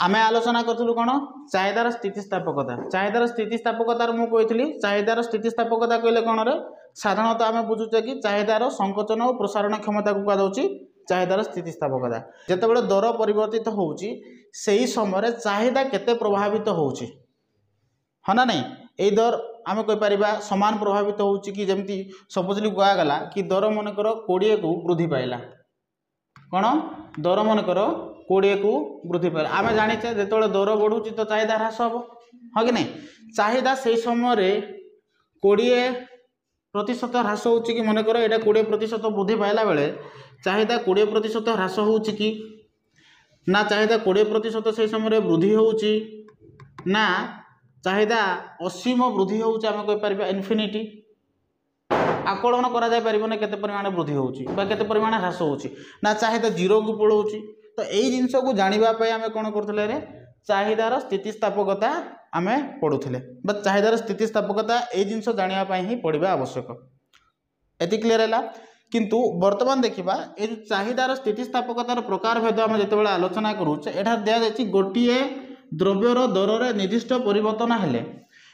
आमे आलोचना करूँ कौन चाहिदार स्थितिस्थापकता चाहिदार स्थितिस्थापकतार मुझे कही चाहिदार स्थितिस्थापकता कहले कौन रे साधारणतः आम बुझुचे कि चाहिदार संकोचन और प्रसारण क्षमता को कहुच्छी चाहिदार स्थितिस्थापकता जितेबाला दर परिवर्तित होउची सेही समय चाहिदा केते प्रभावित होउची हाँ ना नहीं यही दर आम कहीपर सामान प्रभावित होउची कि जमती सपोजली कहगला कि दर मनकर 20 को वृद्धि पाइला कौन दर मनकर 20 को वृद्धि पाइला आम जाचे जो दर बढ़ुची तो चाहिदा ह्रास हम हाँ कि नहीं चाहिदा से समय 20% ह्रास होउची कि मनकर यहाँ 20% वृद्धि पाइला बेले चाहिदा 20% ह्रास होउची कि ना चाहिदा 20% से समय वृद्धि होउची ना चाहिदा असीम वृद्धि होउची आम कहीपर इनफिनिटी आकलन करा जाय परिबने केते परिमाण वृद्धि होउची बा केते परिमाण ह्रास होउची ना चाहिदा जीरो को पळौची तो एई जिंस को जानिबा पय आमे कोन करथले रे चाहिदार स्थितिस्थापकता आमे पढुथले बा चाहिदार स्थितिस्थापकता एई जिंस जानिबा पय ही पढिबा आवश्यक एति क्लियर हैला किंतु वर्तमान देखिबा ए चाहिदार स्थितिस्थापकतार प्रकार भेद आमे जेतेबेला आलोचना करूचे एठा दिया जायछि गोटिए द्रव्यर दर रे निर्दिष्ट परिवर्तन हेले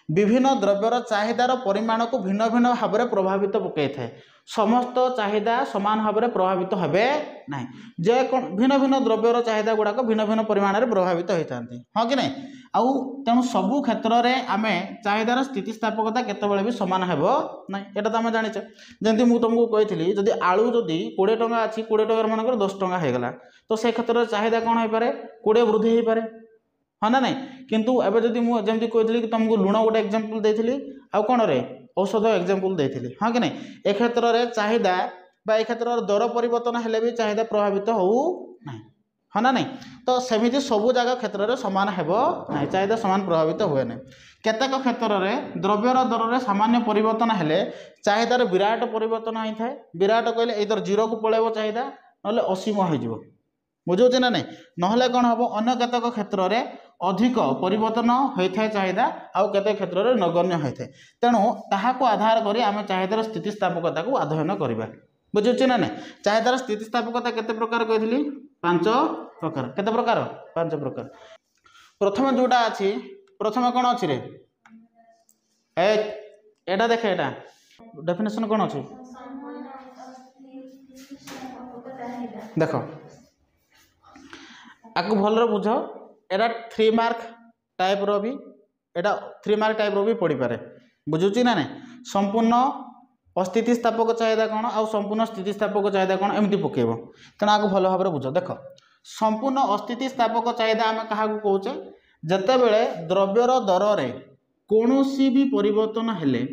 विभिन्न द्रव्यर चाहिदार परिमाण को भिन्न भिन्न भाव में प्रभावित पकई थाए समस्त चाहिदा समान भाव में प्रभावित हेबे ना जे भिन्न भिन्न द्रव्यर चाहिदा गुड़ाक भिन्न भिन्न परिमाण में प्रभावित होता हाँ कि नहीं आउ तेणु सबू क्षेत्र में आम चाहिदार स्थितिस्थापकता केतबेले भी सामान हेबो ना एटा तो आम जाचे जमी मुझे तुमको कही जदि आलू जदि 20 टंका अच्छी 20 टकर मानकर 10 टंका होगला तो से क्षेत्र में चाहिदा कौन हो पारे 20 वृद्धि हो पारे हाँ ना नहीं किंतु एबे जदि मुझे कही कि तुमको लुण गोटे एग्जांपल देथिली आ कौन रे औषध एग्जांपल देथिली हाँ कि नहीं ए क्षेत्र में चाहिदा बा ए क्षेत्र में दर परिवर्तन हेले भी चाहिदा प्रभावित हो ना हाँ ना नहीं तो सेमिति सबू जगह क्षेत्र में सामान हेबो ना चाहिदा सामान प्रभावित हुए ना केतेक क्षेत्र में द्रव्यर दर में सामान्य परिवर्तन हेले चाहिदार विराट परिवर्तन होता है विराट कहले इधर जीरो को पलैब चाहिदा ना असीम हो बुझे ना नहीं ना कौन हम अन्य केतक क्षेत्र में अधिक परिवर्तन होता है चाहिदा आउ केते क्षेत्र में नगण्य होता है तेणु ताहाको आधार करी आम चाहिदार स्थितिस्थापकता को अध्ययन करवा बुझे ना नहीं चाहिदार स्थितिस्थापकता केते प्रकार कही 5 प्रकार केते प्रकार 5 प्रकार प्रथम जोटा अच्छी प्रथम कौन अच्छी रे एटा देखे एटा डेफिनेशन कौन अच्छी देख आपको भल बुझ एटा 3 मार्क टाइप रो भी एटा 3 मार्क टाइप रो भी पड़ी पारे बुझुची ना नहीं संपूर्ण अस्थितिस्थापक चाहिदा कौन आउ संपूर्ण स्थितिस्थापक चाहिदा कौन एमती पकेब तेना आपको भल भाव बुझ देख संपूर्ण अस्थितिस्थापक चाहिदा आम क्या कौचे जितेबले द्रव्यर दर रे कौनसी भी परिवर्तन हेले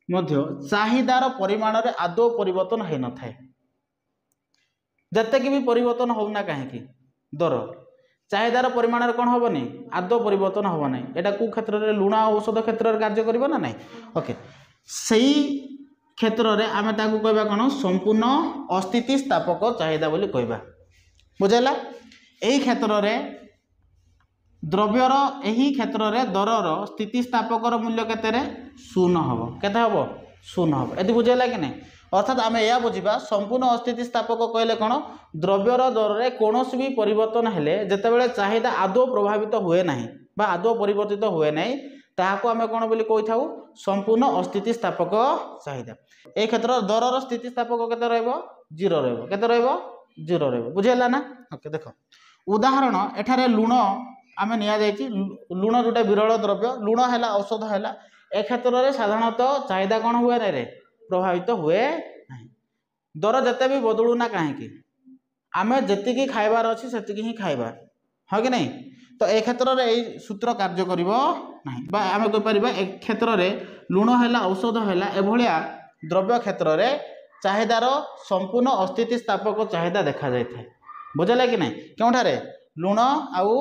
मध्य चाहिदार परिमाण रे आदौ परिवर्तन हो न थाए जते भी परिवर्तन होना कहीं दर चाहिदार परिमाण कौन हेनी आदौ परिवर्तन हम ना यहाँ कौ क्षेत्र में लुण औषध क्षेत्र में कार्य कर ना नहीं ओके सही क्षेत्र में आम कहवा कौन संपूर्ण अस्थितिस्थापक चाहिदा बोली कहवा बुझेला यही क्षेत्र में द्रव्यर यही क्षेत्र में दरर स्थितिस्थापकर मूल्य केते 0 हम केते हम 0 हम ये बुझेला कि नहीं अर्थात आम यह बुझा संपूर्ण अस्थितिस्थापक कहले कौन द्रव्यर दर में कौन भी परिवर्तन हेले जितेबाला चाहिदा आदौ प्रभावित हुए ना बा आदौ परिवर्तित हुए ना ताहाको आम कौन बोली कही था संपूर्ण अस्थितिस्थापक चाहिदा ए क्षेत्र दरर स्थितिस्थापक केते रहइबो 0 रहइबो केते रहइबो 0 रहइबो बुझेला ना ओके देख उदाहरण एठारे लुण आम निया जायछि लुण जोटा विरल द्रव्य लुण है औषध है ए क्षेत्र में साधारणतः चाहिदा कौन हुए ना रे प्रभावित हुए ना दर जिते भी बदलू ना कहीं आम जी खाइबार अच्छी से ही खाइबा हाँ कि नहीं तो ए क्षेत्र में यही सूत्र कार्य कर आम कहीपर एक क्षेत्र में लुण है औषध है एभलिया द्रव्य क्षेत्र में चाहिदार संपूर्ण अस्थितिस्थापक चाहिदा देखा जाए बुझेगा कि नहीं क्योंठारे लुण आउ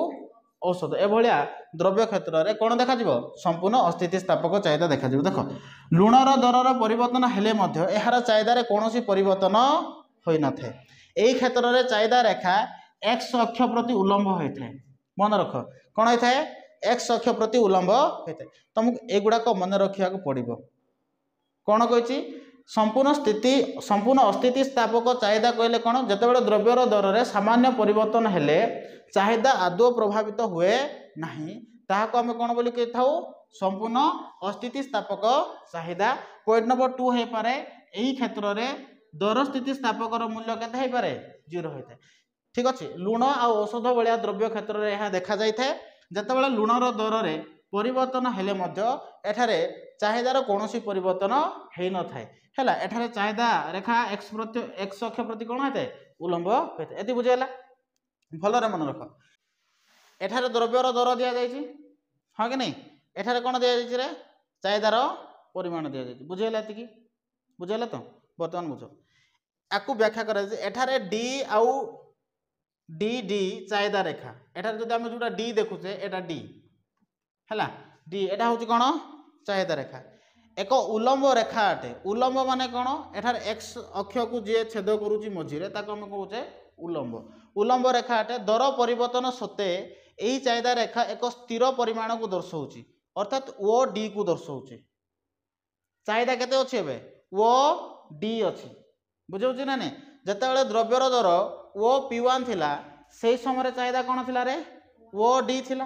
औषध एभलिया द्रव्य क्षेत्र में कौन देखा संपूर्ण अस्थितिस्थापक चाहिदा देखा देख लुणर दरर परिवर्तन हेले यार चाहिदार कौन परिवर्तन हो न था यही क्षेत्र में चाहिदा रेखा एक्स अक्ष प्रति उलम्ब होता है मन रख कौन होता है एक्स अक्ष प्रति उलम्ब होता है तुमको एगुड़ाक मन रखा पड़ो कौन कही संपूर्ण अस्थितिस्थापक चाहिदा कहले कौन जितेबाला द्रव्यर दर में सामान्य परिवर्तन हेले चाहिदा आदौ प्रभावित हुए नहीं ताहाको आमे कोन बोली कहि थाउ संपूर्ण अस्थिति स्थापक चाहिदा। पॉइंट नंबर 2 हे पारे एही क्षेत्र रे दर स्थिति स्थापकर मूल्य केते हे पारे 0 होइते। ठीक अछि लूण आ औषध भलिया द्रव्य क्षेत्र रे यह देखा जाय थे जतबेले लूणर दर रे परिवर्तन हेले मध्य एठारे चाहिदार कोनोसी परिवर्तन हेइ न थाए हैला। एठारे चाहिदा रेखा x अक्ष प्रति कोन हेते उलंब हेते एति बुझेला भलरे मन रख। एठारे द्रव्यर दर दिया जायछि हां कि नहीं एठारे कोन दिया जायछि रे चाहिदार परिमाण दिया जायछि बुझेला एति की बुझेला तो वर्तमान बुझ आकु व्याख्या करा जे एठारे d आउ d चाहिदा रेखा एठारे जदि हम जोटा d देखुचे एटा d हैला d एटा होछि कोन चाहिदा रेखा एक उलंब रेखा अटे। उलंब माने कोन एठारे x अक्ष को जे छेद करूची मझिरे ताको हम कहूचे उलंब। उलंब रेखा अटे दर परिवर्तन सते एही चाहिदा रेखा एक स्थिर परिमाण को दर्शाउची अर्थात ओ d को दर्शाउची। चाहिदा केते अछि एबे ओ d अछि बुझौची ना ने जतबेले द्रव्यर दर ओ p1 थिला सेही समय चाहिदा कोन थिला रे ओ d थिला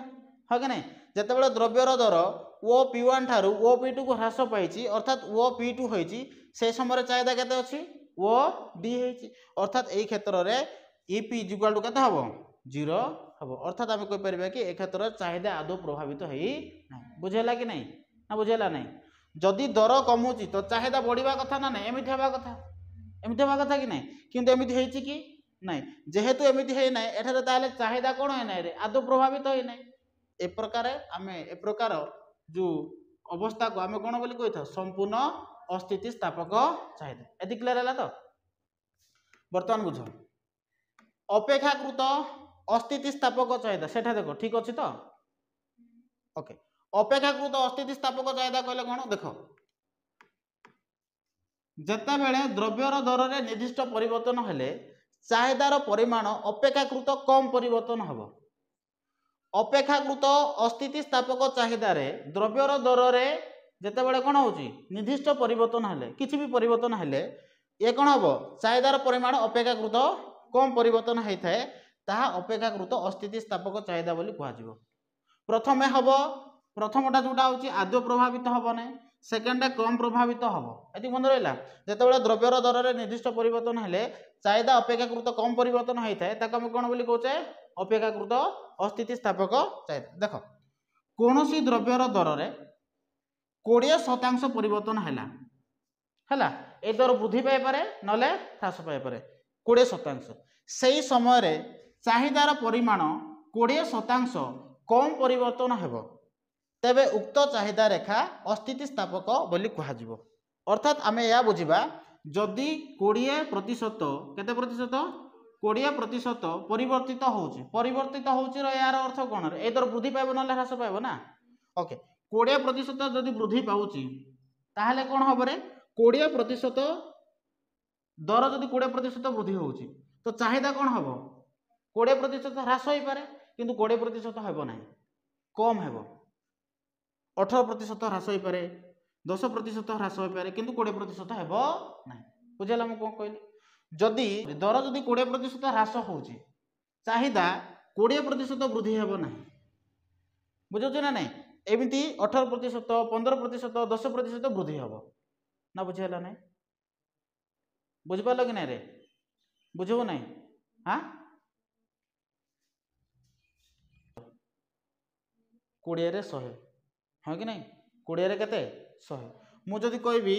ह कि नहीं जतबेले द्रव्यर दर ओ p1 ठारू ओ p2 को ह्रास पाइछि अर्थात ओ p2 होइछि से समय चाहिदा केते अछि ओ d होइछि अर्थात एही क्षेत्र रे ep इक्वल टू केते हबो 0 हबो अर्थात हम कहि परबा कि ए क्षेत्र चाहिदा आदौ प्रभावित हेइ नाही बुझेला कि नहीं ना बुझेला नहीं। जदि दर कमुची तो चाहिदा बढ़िबा कथा ना नहीं एमिति हेबा कथा कि नहीं किंतु एमिति हेइछि कि नहीं जेहेतु एमिति हेइ नाही एठारे ताले चाहिदा कोन हे नाही रे आदौ प्रभावित हेइ नाही ए प्रकार जो अवस्था को आमे कोन बोली कहि था संपूर्ण अस्थिति स्थापक चाहिदा एति क्लियर हैला तो वर्तमान बुझ। अपेक्षाकृत अस्थिति स्थापक चाहिदा सेठा देखो ठीक अछि तो ओके अपेक्षाकृत अस्थिति स्थापक चाहिदा कहले कोन देखो जत्ता बेले द्रव्यर दर रे निर्दिष्ट परिवर्तन हेले चाहिदार परिमाण अपेक्षाकृत कम परिवर्तन हबो। अपेक्षाकृत अस्थिति स्थापक चाहिदा रे द्रव्यर दर रे जत्ता बेले कोन होची निर्दिष्ट परिवर्तन हेले किछि भी परिवर्तन हेले ए कोन हबो चाहिदार परिमाण अपेक्षाकृत कम परिवर्तन हेइ थाए ताहा अपेक्षाकृत अस्थिति स्थापक चाहिदा बोली कहवा जिवो। प्रथमे हबो प्रथमटा जोटा होची आदौ प्रभावित हबो नै सेकेंड कम प्रभावित हबो एति मन रहला जतबेले द्रव्यर दर रे निर्दिष्ट परिवर्तन हेले चाहिदा अपेक्षाकृत कम परिवर्तन हेइ थाए ताको हम कोन बोली कहउचे अपेक्षाकृत अस्थिति स्थापक चाहिदा। देखो कोनोसी द्रव्यर दर रे 20% परिवर्तन हैला ए दर वृद्धि पाई पारे नले ह्रास पाई पारे 20% सेही समय रे चाहिदार परिमाण 20% कम परिवर्तन हेबो तेबे उक्त चाहिदा रेखा अस्थिति स्थापक बोली कहा जिवो। अर्थात आमे या बुझिबा जदि 20% केते प्रतिशत 20% परिवर्तित होउची र यार अर्थ कोन रे ए दर वृद्धि पाइबो नले ह्रास पाइबो ना ओके 20% जदि वृद्धि पाउची ताहाले कोन हबो रे 20% दर जदि 20% वृद्धि होउची तो चाहिदा कोन हबो 20% ह्रास होई पारे किंतु 20% हेबो नाही कम हेबो 18% ह्रास होई पारे 10% ह्रास होई पारे किंतु 20% हेबो नाही बुझेला म कोन कहली जदि दर जदि 20% ह्रास होउची चाहिदा 20% वृद्धि हेबो नाही बुझौछ ना नहीं एमिति 18% 15% 10% वृद्धि हेबो ना बुझेला नाही बुझ पालो कि नहीं रे बुझबो नहीं हाँ 20 रे 100 हाँ कि नहीं 20 रे केते 100 मु जदि कहबी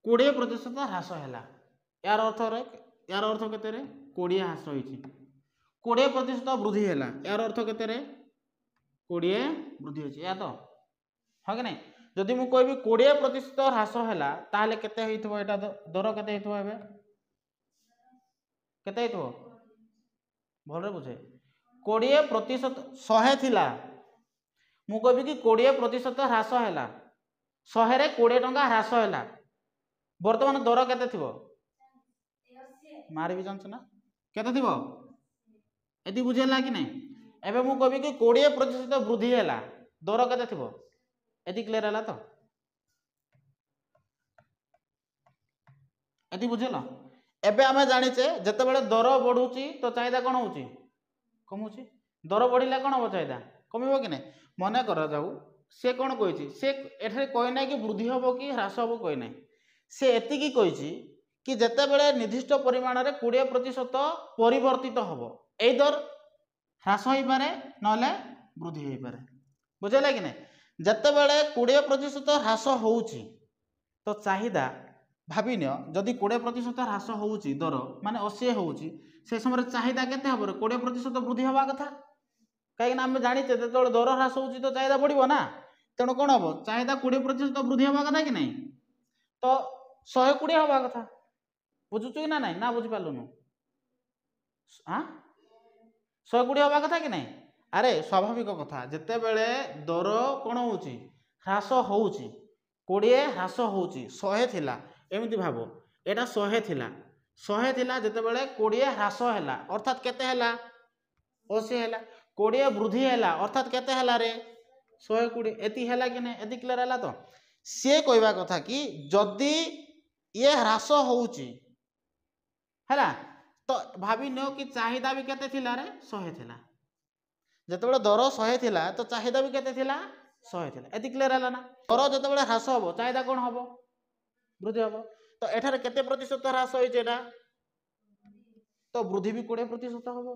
20% ह्रास हैला यार अर्थ केते रे 20 ह्रास होईची 20% वृद्धि हैला यार अर्थ केते रे 20 वृद्धि होईची या तो हाँ कि नहीं जदि मु कहबी 20% ह्रास हैला ताले केते हेइथबो एटा दर केते हेइथबो एबे केते हेइथबो भल रे बुझे 20% 100 थिला मु कहबी कि 20% ह्रास हैला 100 रे 20 टंका ह्रास हैला वर्तमान दर केते थिबो मार भी जानछ ना केते थिबो एति बुझेला कि नहीं एबे मु कहबी कि 20% वृद्धि हैला दर केते थिबो एति क्लियर हैला तो एति बुझल एबे आमे जानिचे जेतेबेले दर बढ़ुची तो चाहिदा कौन होची कमुची दर बढ़िला कौन हम चाहिदा कमिबो कि नहीं मने करा जाऊ से कौन कही से एठारे कही ना कि वृद्धि हम कि ह्रास हम कही ना से एतिकी कही कि जेतेबेले निर्दिष्ट परिमाण में 20% परिवर्तित हम ए दर ह्रास हो पारे नले वृद्धि हो पारे बुझेगा कि नहीं जेतेबेले 20% ह्रास होउची तो चाहिदा भाविन जदि 20% ह्रास होउची दर माने 80 होउची से समय चाहिदा केते हबो 20% वृद्धि हवा कथा कहीं आम जाचे जो दर ह्रास होउची तो चाहिदा बढ़िबो ना तेणु कौन हम चाहिदा 20% वृद्धि हवा कथा कि नहीं तो 120 हवा कथा बुझुचु ना नहीं ना बुझी पालुनु हाँ 120 हवा कथा कि नहीं अरे स्वाभाविक कथा जिते बेले दर कौन होउची ह्रास होउची 20 ह्रास होउची 100 थिला एमती भाव एटा 100 थिला 100 थिला जिते बेले 20 ह्रास हैला अर्थात केते हैला 80 हैला 20 वृद्धि हैला अर्थात केते हैला रे 120 एति हैला कि नहीं एति क्लियर हैला तो से कहवा कथा कि जदि ये ह्रास होउची हैला तो भाभी नियो कि चाहिदा भी केते थिला रे 100 थिला जेतेबेले दर 100 थिला तो चाहिदा भी केते थिला 100 थिला एति क्लियर हैला ना दर जेतेबेले ह्रास हबो चाहिदा कोन हबो वृद्धि हबो तो एठारे केते प्रतिशत ह्रास होइछ एटा तो वृद्धि भी 20% हबो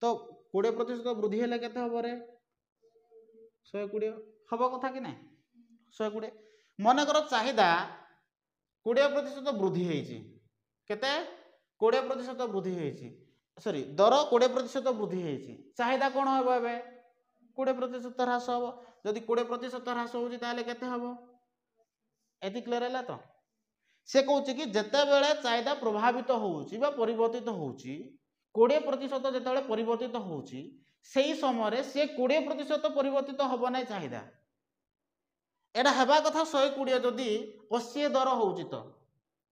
तो 20% वृद्धि हेले केते हबो रे 120 हबो कथा कि नहीं 120 मन कर चाहिदा 20% वृद्धि हेइची केते 20% वृद्धि हेइची सॉरी दर 20% वृद्धि हेइची चाहिदा कोन हबो एबे 20% ह्रास हबो जदि 20% ह्रास होउची ताले केते हबो एति क्लियर हैला तो से कहूँ कि जिते बेले चाहिदा प्रभावित होउची बा परिवर्तित होउची 20% जिते परिवर्तित होउची सेही समय से 20% परिवर्तित हब ना चाहिदा एटा हेबा कथा 120 जदि 80 दर होउची तो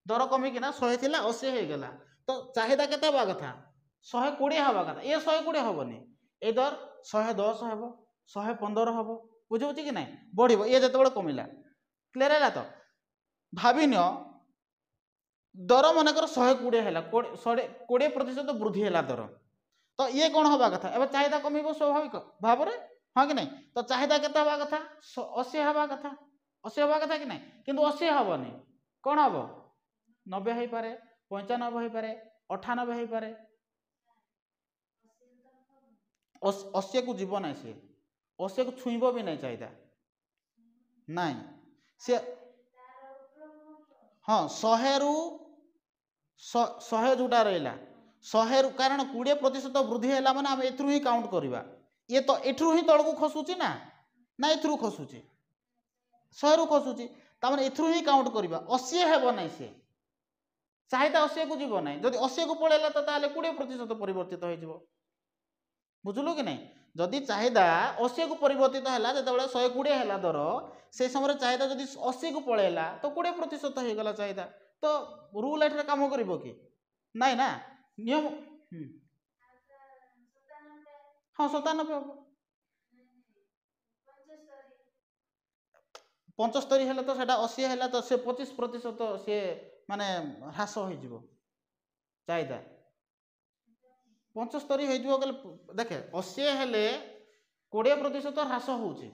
दर कमी किना 100 थिला 80 हो गला तो चाहिदा केते हबा कथा 120 हबा कथा ये 120 हबनी ए दर 110 हबो 115 हबो बुझौची कि नहीं बढ़िबो ये जते बेले कमिला क्लियर हैला तो भाविनियो दर मनकर 120 है 20% वृद्धि है दर तो ये कौन हवा कथा एवं चाहिदा कमिबो स्वाभाविक भाव में हाँ कि नहीं तो चाहिदा केते हवा कथा 80 हवा कथा 80 हवा कथा कि नहीं किंतु 80 हबनी कौन हम 90 हो पारे 95 हो पारे 98 हो पारे 80 को जीव ना सी 80 को छुईब भी नहीं चाहिदा नहीं से हाँ 100 रु 100 जोटा रहा 100 कारण 20% वृद्धि है माने आम एथरू ही काउंट करवा ये तो एथरू ही तल को खसुची ना ना एथरू खसुची 100 रु खसुची ताମାନେ एथरू ही काउंट करवा 80 हेब ना से चाहिदा 80 को जीव ना जदि 80 को पड़ेगा तो ताले 20% परिवर्तित हो बुझलु कि नहीं जदि चाहिदा 80 को परिवर्तित है जो 120 है दर से समय चाहिदा जदि 80 को पड़ेगा तो 20% हो गला चाहिदा तो रूल एठरे काम करिवो कि नहीं ना नियम हाँ 97 हम 75 हेले तो सेटा 80 हेला तो से 25% से माने ह्रास हो चाहिदा 75 हो देखे 80 हेले 20% ह्रास होउची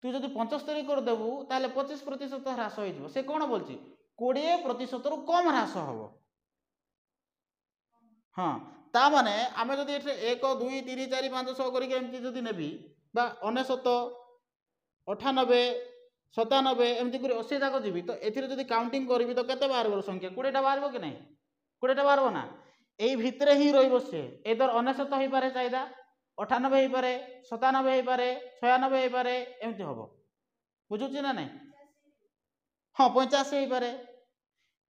तू जदि 75 करदेबू ताले 25% ह्रास हो से कौन बोलची 20% रु कम ह्रास हम हाँ ता माने आमे जदि एठे 1 2 3 4 5 6 करके एमती जदि नेबी बा 99 98 97 एमती कर 80 जाक जीवी तो एथिरे जदि काउंटिंग करबी तो केते बाहर संख्या 20 टा बाहर कि नहीं 20 टा बाहर ना एई भितरे ही रहिबो से ए दर 99 होई पारे चाहिदा 98 होई पारे 97 होई पारे 96 होई पारे एमती हबो बुझुची ना नहीं हाँ 85 होई पारे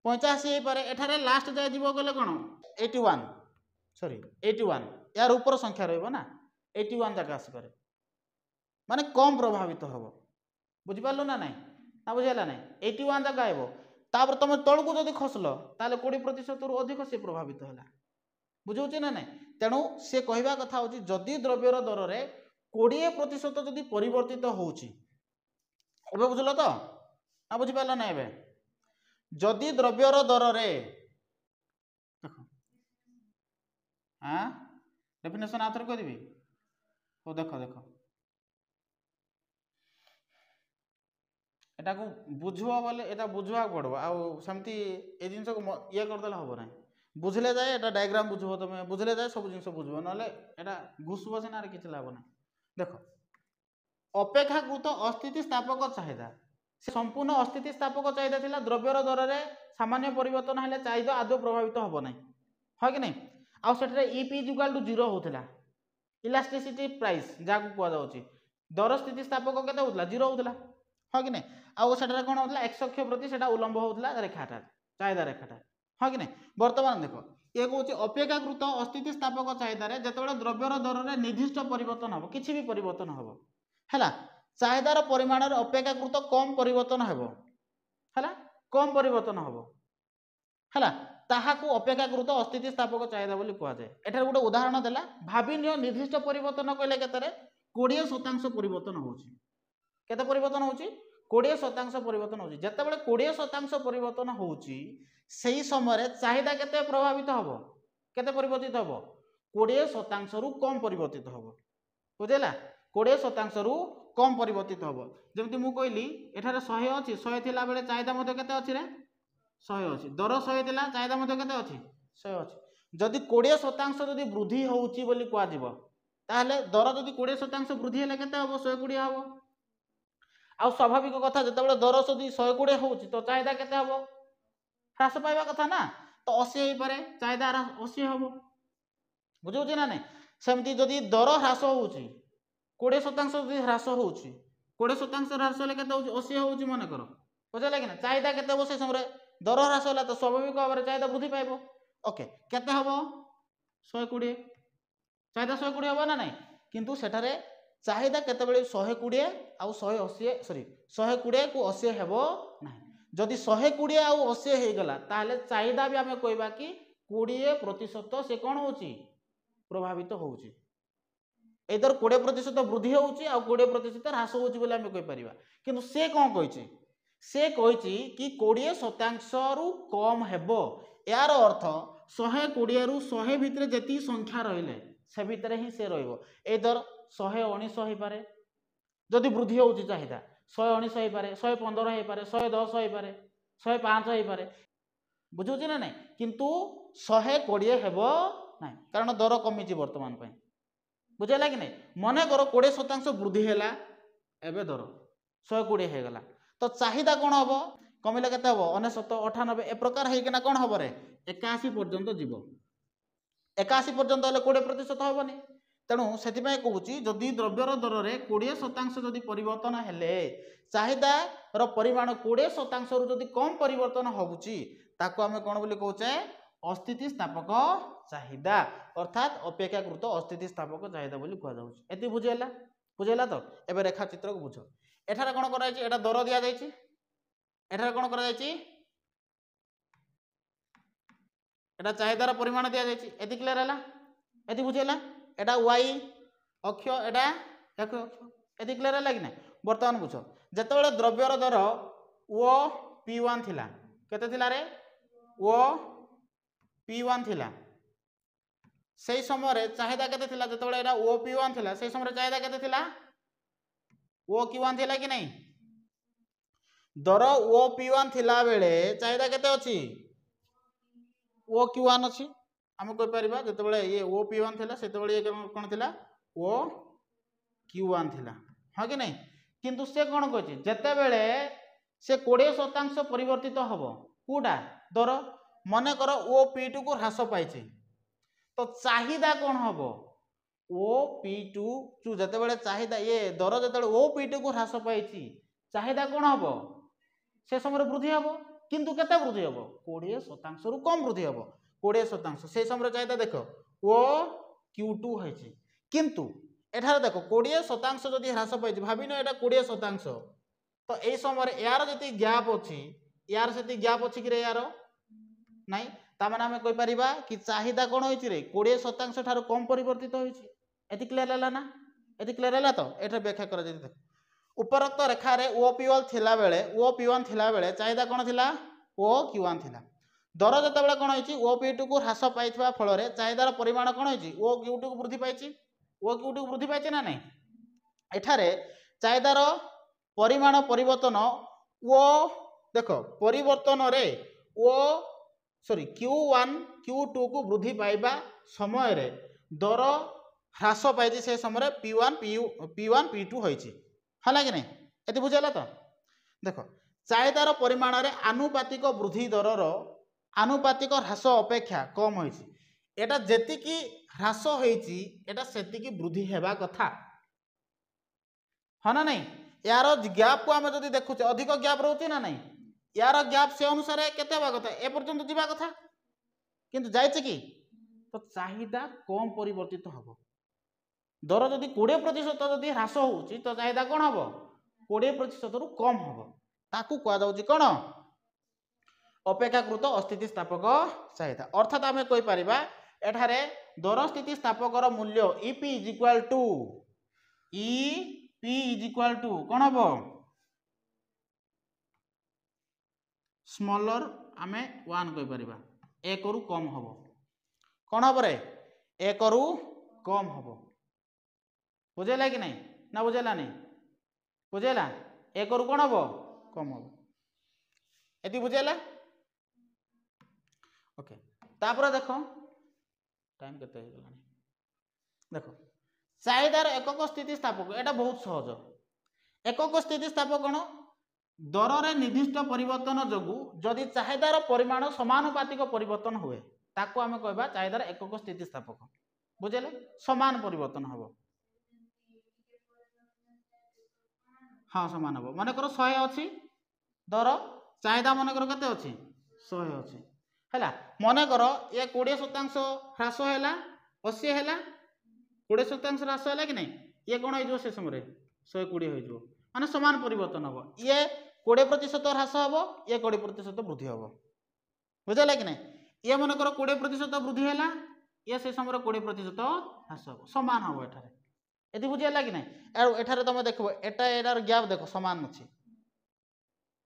85 होई पारे एठारे लास्ट जाय जीवो गले कोन 81 सॉरी 81 यार ऊपर संख्या रहइबो ना 81 जाक आसी पारे माने कम प्रभावित हबो बुझि पारलो ना नहीं ना बुझाला नहीं 81 जाक आइबो तापर तुम तळकु जदि खसलो ताले 20% रु अधिक से प्रभावित होला बुझौची ना नहीं तेणु से कहवा कथा होची जदि द्रव्यर दर रे 20% जदि परिवर्तित होउची एबे बुझलो तो ना बुझि पारलो ना एबे जदि द्रव्यर दर रे देख हाँ डेफिनेशन आथर करी हो देख देख एटा को बुझुआ बोले एटा बुझुआ पड़ो आमती ए जिन को ये करदे हम ना बुझले जाए एटा डायग्राम बुझब तुम बुझले जाए सब जिन बुझब ना एटा घुसब सीना किसी लाभ ना देख अपेक्षाकृत अस्थितिस्थापक चाहिदा से संपूर्ण अस्थितिस्थापक चाहिदा थिला द्रव्यर दर रे सामान्य परिवर्तन हेले चाहिदा आदौ प्रभावित हम ना है कि नहीं आउ सेठरे ईपी इक्वल टू 0 होता इलास्टिसिटी प्राइस जहाँ को कहुच्छी दर स्थितिस्थापक केते होता 0 होता है कि नहीं आउ सेठरे कौन होता एक्स अक्ष प्रति सेटा उलंब होता रेखाटा चाहिदा रेखाटा है कि नहीं बर्तमान देख ये कौन अपेक्षाकृत अस्थितिस्थापक चाहिदा जिते द्रव्यर दर में निर्दिष्ट परिवर्तन हम किसी भी परिवर्तन हम है चाहिदार परिमाण अपेक्षाकृत कम परिवर्तन है कम परिवर्तन हम है ताहाकू अपेक्षाकृत अस्थितिस्थापक चाहिदा बोली कहुए एठार गोटे उदाहरण देला भाभी नियो निर्दिष्ट परिवर्तन कहले केतरे 20% परिवर्तन होउची केते परिवर्तन होउची 20% परिवर्तन होउची जतेबेले 20% परिवर्तन होउची सेही समय चाहिदा केते प्रभावित हबो केते परिवर्तित हबो 20% रु कम परिवर्तित हबो बुझेला 20% रु कम परिवर्तित हबो जेमति मु कहली एठारे 100 अछि 100 थिला बेले चाहिदा मते केते अछि रे 100 अछि दर 100 थिला चाहिदा मते केते अछि 100 अछि जदि 20% जदि वृद्धि होउची बोली कुआ जिवो ताहले दर जदि 20% वृद्धि हेले केते हबो 120 हबो आ स्वाभाविक कथा जतेबेले दर जदि 120 होउची तो चाहिदा केते हबो ह्रास पाइबा कथा ना तो 80 होई पारे चाहिदा 80 हबो बुझौची ना नै सेमति जदि दर ह्रास होउची 20% जदि ह्रास होउची 20% ह्रास हेले केते होउची 80 होउची मन कर बुझला कि ना चाहिदा केते हबो से समय दर ह्रास होला तो स्वाभाविक भाव में चाहिदा वृद्धि पाइबो ओके केते हबो 120 चाहिदा 120 हबो ना नै किंतु सेठारे चाहिदा केतेबेले 120 आउ 180 सॉरी 120 को 80 हेबो ना जदि 120 आउ 80 हे गला ताहले चाहिदा भी हमें कहबा कि 20% से कोन होउची प्रभावित होउची इधर 20% वृद्धि होउची आ 20% ह्रास होउची बोले हमें कहि परिबा किंतु से कोन कहिची से कहिची कि 20% रु कम हेबो यार अर्थ 120 रु 100 भितर जेती संख्या रहिले से भितर ही से रहइबो इधर 119 होई पारे जदि वृद्धि होउची चाहिदा 119 होई पारे 115 होई पारे 110 होई पारे 105 होई पारे बुझुची ना नै किंतु 120 हेबो नै कारण दर कमिची वर्तमान पय बुझेला कि नहीं मन कर 20% वृद्धि है एवं दर 120 हो गला तो चाहिदा कौन हम कमिले के 99 98 ए प्रकार होना कौन हम रे 81 पर्यंत जीव 81 पर्यंत 20% हेनी तेणु से कहूँ जदि द्रव्यर दर में 20% जदि परिवर्तन हेले चाहिदार परिमाण 20% रु जदि कम परिवर्तन होउची ताको आमे कौन बोली कहूचे अस्थितिस्थापक चाहिदा अर्थात अपेक्षाकृत अस्थितिस्थापक चाहिदा बोली कह जाउची एति बुझेला तो एबे रेखा चित्र को बुझ एठार कोन करा जायछि एटा दर दिया जायछि एठार कोन करा जायछि एटा चाहिदार परिमाण दिया जायछि एति क्लियर हैला एति बुझेला एटा y अक्ष एटा x अक्ष एति क्लियर हैला कि नै वर्तमान बुझ जेतेबेले द्रव्यर दर ओ p1 थिला केते थिला रे ओ p1 थिला से समय चाहिदा केते थिला जेतेबेले एटा ओ p1 थिला से समय चाहिदा केते थिला ओ q1 थिला कि नहीं दर ओ p1 थिला बेले चाहिदा केते अछि ओ q1 अछि हम कहि परिबा जेतेबेले ये ओ p1 थिला सेतेबेले ये कोन थिला ओ q1 थिला हां कि नहीं किंतु से कोन कहछि जेतेबेले से 20% परिवर्तित हबो कोडा दर मने कर ओ p2 को ह्रास पाइछि तो चाहिदा कौन हम ओ p2 जो जिते चाहिदा ये दर जो ओ p2 को ह्रास पाई चाहिदा कौन हम से समय वृद्धि हम किंतु केते वृद्धि हम 20% रु कम वृद्धि हम 20% से समय चाहिदा देख ओ q2 है किंतु एठार देख 20% जदि ह्रास पाई भाविन एटा 20% तो ये समय यार जी गैप अच्छी यार से गैप अच्छी कि यार नाई ताମାନେ ଆମେ କହି परिबा कि चाहिदा कोन होइछि रे 20% ठारो कम परिवर्तित होइछि एति क्लियर हैला ना एति क्लियर हैला तो एटा व्याख्या करा जति उपरोक्त रेखा रे OP1 थिला बेले चाहिदा कोन थिला ओ Q1 थिला दर जतबेले कोन होइछि ओ P2 को ह्रास पाइथिबा फଳରେ चाहिदार परिमाण कोन होइछि ओ Q2 को वृद्धि पाइछि ओ Q2 को वृद्धि पाइछि ना नहीं एठारे चाहिदार परिमाण परिवर्तन ओ देखो परिवर्तन रे ओ सॉरी Q1 Q2 को वृद्धि पाइबा समय रे दर ह्रास पाइछि से समय P1 P2 होइछि हला कि नहीं एति बुझाला तो देखो चाहिदार परिमाण रे आनुपातिक वृद्धि दरर आनुपातिक ह्रास अपेक्षा कम होइछि एटा जेतिकी ह्रास होइछि एटा सेतिकी वृद्धि हेबा कथा हाँ ना नहीं यार गैप को आम जदि देखुचे अधिक गैप रोचे ना नहीं यार गैप से अनुसार केते हेबा कथा ए पर्यंत जीवा कथा किंतु जाइছে कि तो चाहिदा कम परिवर्तित हबो दर जदि 20% जदि ह्रास होउची तो चाहिदा कोन हबो 20% रु कम हबो ताकू कुआ जाउची कोन अपेक्षाकृत अस्थितिस्थापक चाहिदा अर्थात आमे कहि परिबा एठारे दर स्थितिस्थापकर मूल्य EP कौन हम स्मॉलर आमे 1 कहि परिबा 1 रु कम हबो कौन हम रे 1 रु कम हबो बुझेला कि नहीं ना बुझेला नहीं बुझेला 1 रु कौन हबो कम हबो एति बुझेला ओके तापर देखो टाइम केते हो गलानी देखो चाहिदार एकक स्थितिस्थापक एटा बहुत सहज एकक स्थितिस्थापक कौन दर रे निर्दिष्ट परिवर्तन जोगु जदि चाहिदार परिमाण समानुपातिक परिवर्तन हुए ताको आमे कहबा चाहिदार एकक स्थितिस्थापक बुझेले समान परिवर्तन हबो हाँ समान हबो माने करो 100 अछि दर चाहिदा माने करो केते अछि 100 अछि हैला माने करो ये 20% ह्रास हैला 80 हैला 20% ह्रास हैला कि नहीं ये कौन हो से समय 120 हो माने समान परिवर्तन हम ये 20% ह्रास हम ये 20% वृद्धि हम बुझेगा कि नहीं ये मन कर 20% वृद्धि है ये से समय 20% ह्रास हम सामान हम एठारे ये बुझेगा कि नहीं एठारे तुम देख एटार गैप देख सामान अच्छी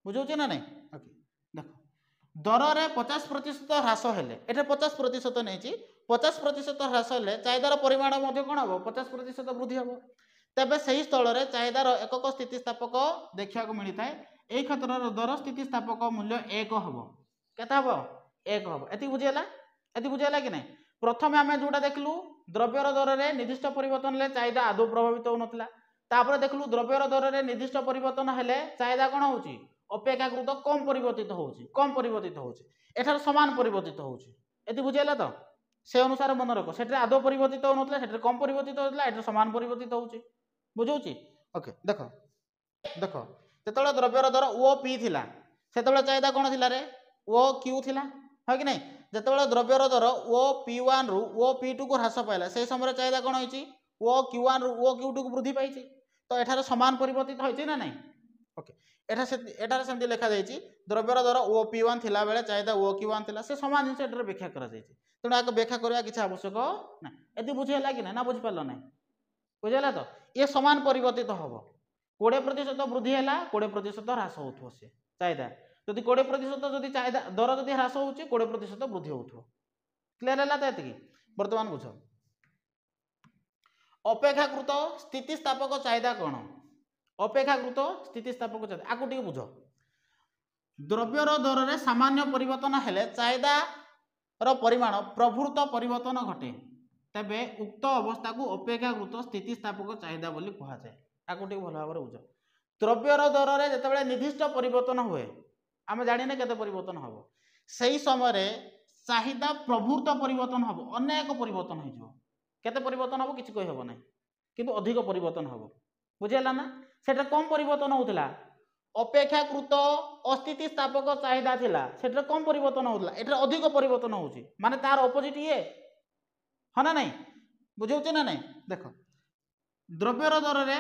बुझे ना नहीं ओके देखो दर रे 50% ह्रास हेले एठे 50% नहीं 50% ह्रास हेले चाहिदार परिमाण कौन हम 50% वृद्धि हम तेबे सही स्थल रे चाहिदार एकक स्थितिस्थापक देखा मिलता है एई क्षेत्र दर स्थितिस्थापक मूल्य 1 हम केता हम 1 हम एति बुझेला कि नहीं प्रथम आमे जोटा देखलु द्रव्यर दर रे निर्दिष्ट परिवर्तन ले चाहिदा आदौ प्रभावित होनतला तापर देखलु द्रव्यर दर रे निर्दिष्ट परिवर्तन हेले चाहिदा कोन होउची अपेक्षाकृत कम परिवर्तित होउची एठार समान परिवर्तित होउची एति बुझेला तो से अनुसार मन रखो सेठरे आदौ परिवर्तित होनतला सेठरे कम परिवर्तित होतला एठार समान परिवर्तित होउची बुझौची ओके देखो देखो जेतबेले द्रव्यर दर OP थिला सेतबेले चाहिदा कोन थिला रे OQ थिला है कि नहीं जेतबेले द्रव्यर दर OP1 रु OP2 को ह्रास पाइला से समय चाहिदा कोन होइची OQ1 रु OQ2 को वृद्धि पाइची तो एठार समान परिवर्तित होइची ना नहीं ओके एठार सेमती लिखा जाइछि द्रव्यर दर OP1 थिला बेले चाहिदा OQ1 थिला से समान जिंस एठार व्याख्या करा जाइछि तेणु आक व्याख्या करबा किछ आवश्यक ना एति बुझेला कि ना बुझ पारलो नै बुझेला तो ये समान परिवर्तित हम 20% वृद्धि है 20% ह्रास हो से चाहिदा जदि 20% जदि चाहिदा दर जदि ह्रास हो 20% वृद्धि हो क्लियर है तो ये बर्तमान बुझ अपेक्षाकृत स्थितिस्थापक चाहिदा कौन अपेक्षाकृत स्थितिस्थापक चाहिदा आकु टिके बुझ द्रव्यर दर रे सामान्य परिवर्तन हेले चाहिदा रो परिमाण प्रभुत परिवर्तन घटे तेबे उक्त अवस्था को अपेक्षाकृत स्थितिस्थापक चाहिदा बोली कहा जाए आकु टिके भल भाव बुझ द्रव्यर दर रे जेतेबेले निर्दिष्ट परिवर्तन हुए आमे जानिने केते परिवर्तन हबो सही समय रे चाहिदा प्रभुत परिवर्तन हबो अनेक परिवर्तन हो जिवो केते परिवर्तन हबो किछि कहि हबो नै किंतु अधिक परिवर्तन हबो बुझेला ना सेटा कम परिवर्तन होतला अपेक्षाकृत अस्थितिस्थापक चाहिदा थिला सेटा कम परिवर्तन होतला एटा अधिक परिवर्तन होउची माने तार ऑपोजिट ये हाँ ना नहीं बुझे ना नहीं देख द्रव्यर दर रे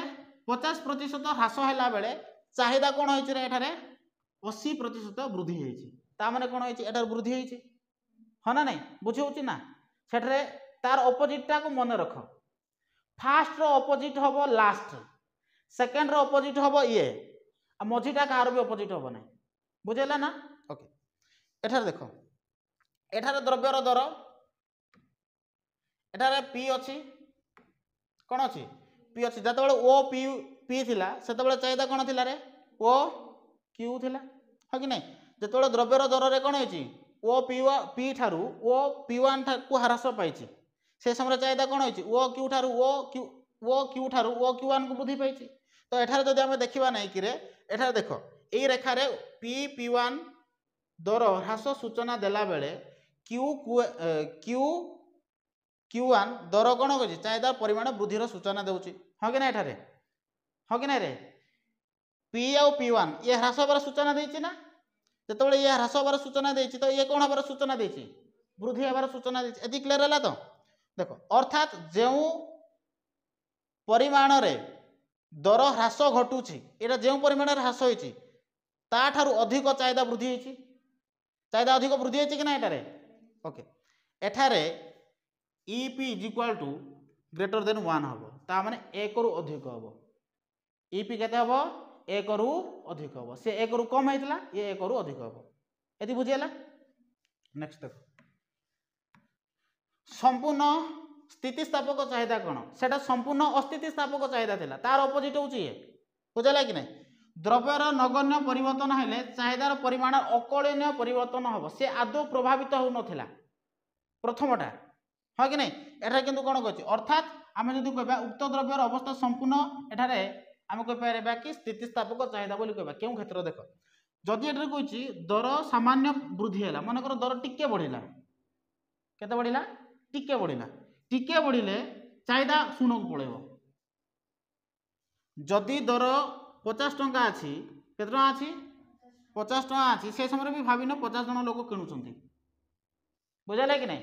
50% ह्रास है बेले चाहिदा कौन होइछि 80% वृद्धि होइछि कौन होइछि एटार वृद्धि होइछि हाँ ना नहीं बुझे ना सेठरे तार ऑपोजिटा को मन रख फास्ट रो ऑपोजिट हम लास्ट सेकेंड रो ऑपोजिट हम ये मझीटा कहार भी ऑपोजिट हम ना बुझेला ना ओके एठार देख एठार द्रव्यर दर एठार पी अच्छी कौन अच्छी पी अच्छी जो ओ पी पी थिला सेतबेले चाहिदा कौन थिला रे ओ क्यू थिला हाँ कि नहीं जो द्रव्यर दर रे कौन होइछि ओ पी ठारू ओ पी वन को ह्रास पाई से समय चाहिदा कौन होइछि ओ क्यू ठारू ओ क्यू ठारू ओ क्यू वन को वृद्धि पाई तो एठार जदि आमे देखिबा नहीं कि रे एठार देख एई रेखा रे पी वन दर ह्रास सूचना देला बेले क्यू वन दर कौन कर चाहिदा परिमाण वृद्धिर सूचना देउछि हाँ कि ना एठारे हाँ कि ना रे पी आउ पी वन ये ह्रास हबार सूचना देछि ना जेतबेले ये ह्रास हबार सूचना देछि तो ये कौन हबार सूचना देछि वृद्धि हबार सूचना देछि एति क्लियर होला तो देखो अर्थात जेउ परिमाण रे दर ह्रास घटुछि एटा जेउ परिमाण रे ह्रास होइछि ता ठारू अधिक चाहिदा वृद्धि होइछि चाहिदा अधिक वृद्धि होइछि कि ना एटारे ओके एठारे EP is equal to greater than 1 हम ता माने 1 रु अधिक हम ईपी केते हम 1 रु अधिक हम से 1 रु कम हेतला ये 1 रु अधिक हम एति बुझियला नेक्स्ट देखो संपूर्ण स्थितिस्थापक चाहिदा कौन सेटा संपूर्ण अस्थितिस्थापक चाहिदा थिला तार अपोजिट होउची ये बुझला कि नहीं द्रव्यर नगण्य परिवर्तन हेले चाहिदार परिमाण अकलनीय परिवर्तन हम से आदौ प्रभावित हो नथिला प्रथमटा हाँ कि नहीं एटा किंतु कौन कहछि अर्थात आमे जदि कहबा उक्त द्रव्यर अवस्था संपूर्ण एठारे आमे कहि पारेबा कि स्थितिस्थापक चाहिदा बोली कहबा केउ क्षेत्र देखो जदि एठारे कहछि दर सामान्य वृद्धि हैला माने कर दर टिके बढ़िला केते बढ़िला टिके बढ़िले चाहिदा शून्य को पळेबो जदि दर 50 टंका अछि केते टंका अछि 50 टंका अछि से समय भी भाबिनो 50 जन लोक किनुचंती बुझाला कि नहीं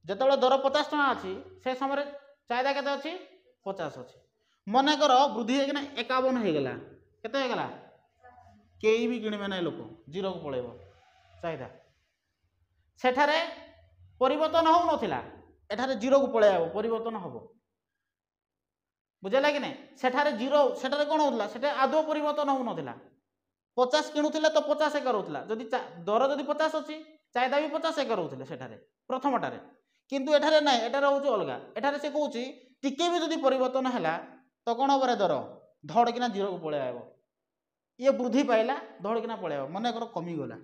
जेतबेले दर 50 टंका अछि से समय चाहिदा केते अछि 50 अछि मने कर वृद्धि हेकिना 51 हे गेला केते हे गेला केई भी किनबे नै लोक जीरो को पळेबो चाहिदा सेठारे परिवर्तन हो नथिला एठारे जीरो को पळे आबो परिवर्तन हबो बुझला कि नहीं सेठारे जीरो सेठारे कोन होतला सेठा आदो परिवर्तन हो नथिला 50 किनुथिले तो 50 एकर होतला जदि दर जदि 50 अछि चाहिदा भी 50 एकर होतले सेठारे प्रथमटारे किंतु एठारे नै एठारे होउची अलगा एठारे से कहउची टिके भी जदि परिवर्तन हैला तो कोन होबरे दर धड़ किना जीरो को पळे आबो ये वृद्धि पाइला धड़ किना पळे आबो मने कर कमी गला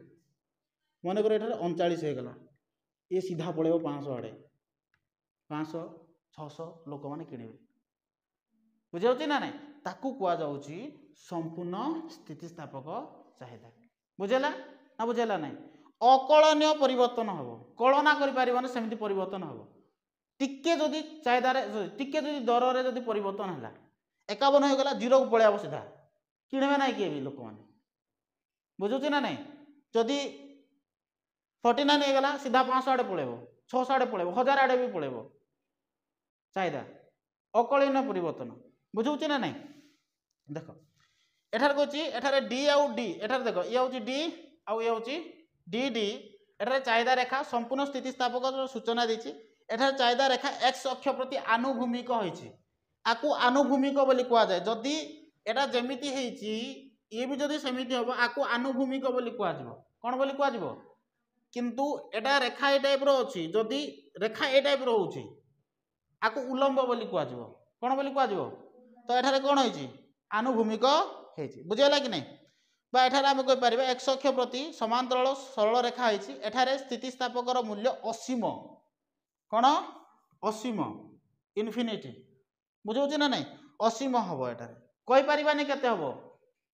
मने कर एठारे 39 हे गला ये सीधा पळेबो 500 आडे 500 600 लोक माने किनिबे बुझाउची ना नहीं ताकू कुआ जाउची संपूर्ण स्थितिस्थापक चाहिदा बुझेला ना बुझेला नहीं अकलनीय परिवर्तन हबो कल्पना करि पारिबो ना सेमिति परिवर्तन हबो टिके जदि चाहिदा रे टिके जदि दर रे जदि परिवर्तन हला 51 हो गला जीरो को पळे आबो सीधा किनबे नाही के भी लोक माने बुझुची ना नहीं जदि 49 हे गला सीधा 500 आडे पळेबो 600 आडे पळेबो 1000 आडे भी पळेबो चाहिदा अकलनीय परिवर्तन बुझुची ना नहीं देख एठार कहछि एठारे डी आउ डी एठार देख ये होछि डी आउ ये होछि डी डी एठारे चाहिदा रेखा संपूर्ण स्थितिस्थापक सूचना देछि एठारे चाहिदा रेखा एक्स अक्ष प्रति आनुभूमिक होइछि आकु आनुभूमिक बोली कुआ जाय जदि एटा जेमिति हेछि ये भी जदि सेमिति होबो आकु आनुभूमिक बोली कुआ जिवो कोन बोली कुआ जिवो किंतु एटा रेखा ए टाइप रो अछि जदि रेखा ए टाइप रो होछि आकु उलंब बोली कुआ जिवो कोन बोली कुआ जिवो तो एठारे कोन होइछि आनुभूमिक हेछि बुझियला कि नहीं बा एठारे हम कहि परिबा एक्स अक्ष प्रति समांतराल सरल रेखा हेछि एठारे स्थितिस्थापकर मूल्य असीम कोन असीम इनफिनिटी बुझौछि ना नहीं असीम हबो एठारे कहि परिबानी केते हबो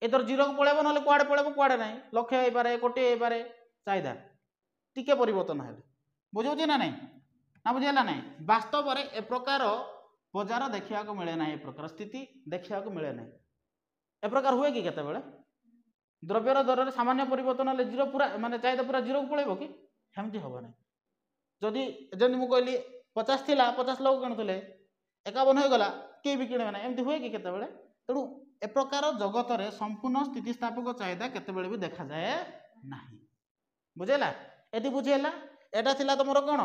एतर जीरो को पळेबो नले कुआडे नहीं लक्ष हे पारे कोटी हे पारे चाहिदा टिके परिवर्तन हेले बुझौछि ना नहीं ना बुझियला नहीं वास्तव रे ए प्रकार बजार देखा मिले ना ए प्रकार स्थिति देखा मिले ना ए प्रकार हुए कि केते बेले द्रव्यर दर रे सामान्य परिवर्तन ले जीरो पूरा माने चाहिदा पूरा जीरो को पळेबो कि हेमति होबो नै जदि जदि मु कहली 50 थिला 50 लोग किनुथले 51 हो गला के भी किने ना एमति हुए कि केते बेले तेणु ए प्रकार जगत रे संपूर्ण स्थितिस्थापक चाहिदा केते बेले भी देखा जाए नाही बुझेला एति बुझेला एटा थिला तमरो कोन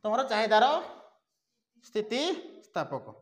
तमरो चाहिदार स्थितिस्थापक